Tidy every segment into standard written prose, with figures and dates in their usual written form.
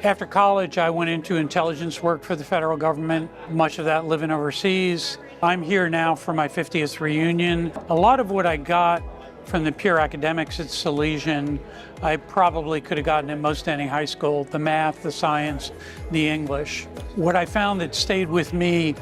After college, I went into intelligence work for the federal government, much of that living overseas. I'm here now for my 50th reunion. A lot of what I got from the pure academics at Salesian, I probably could have gotten at most any high school: the math, the science, the English. What I found that stayed with me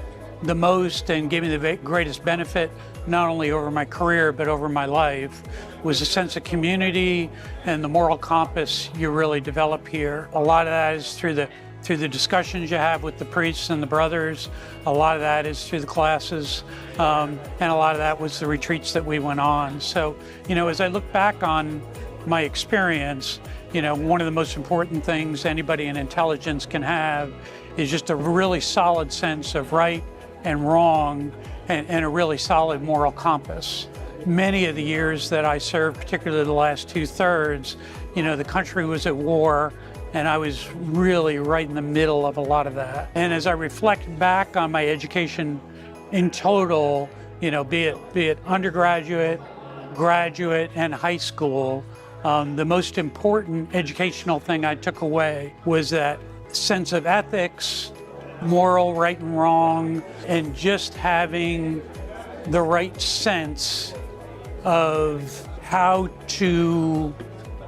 the most and gave me the greatest benefit, not only over my career, but over my life, was a sense of community and the moral compass you really develop here. A lot of that is through the discussions you have with the priests and the brothers. A lot of that is through the classes, and a lot of that was the retreats that we went on. So, as I look back on my experience, one of the most important things anybody in intelligence can have is just a really solid sense of right and wrong, and a really solid moral compass. Many of the years that I served, particularly the last 2/3, the country was at war, and I was really right in the middle of a lot of that. And as I reflect back on my education in total, be it undergraduate, graduate, and high school, the most important educational thing I took away was that sense of ethics, moral right and wrong, and just having the right sense of how to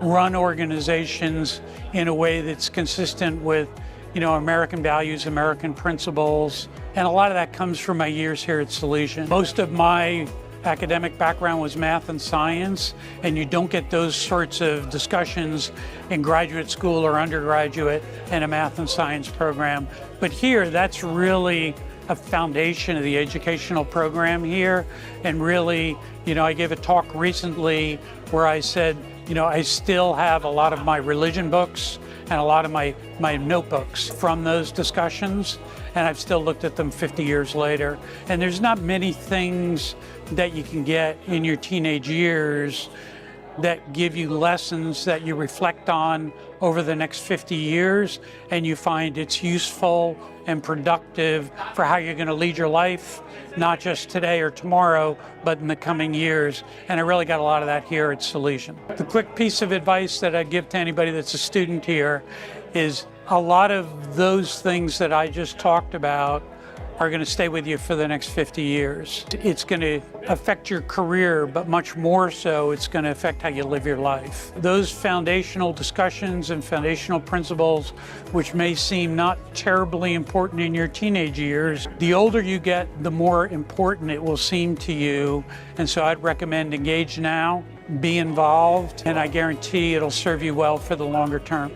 run organizations in a way that's consistent with, American values, American principles. And a lot of that comes from my years here at Salesian. Most of my academic background was math and science, and you don't get those sorts of discussions in graduate school or undergraduate in a math and science program. But here, that's really a foundation of the educational program here. And really, I gave a talk recently where I said, I still have a lot of my religion books and a lot of my notebooks from those discussions, and I've still looked at them 50 years later. And there's not many things that you can get in your teenage years that give you lessons that you reflect on over the next 50 years, and you find it's useful and productive for how you're going to lead your life, not just today or tomorrow, but in the coming years. And I really got a lot of that here at Salesian. The quick piece of advice that I'd give to anybody that's a student here is a lot of those things that I just talked about are going to stay with you for the next 50 years. It's going to affect your career, but much more so, it's going to affect how you live your life. Those foundational discussions and foundational principles, which may seem not terribly important in your teenage years, the older you get, the more important it will seem to you. And so I'd recommend engage now, be involved, and I guarantee it'll serve you well for the longer term.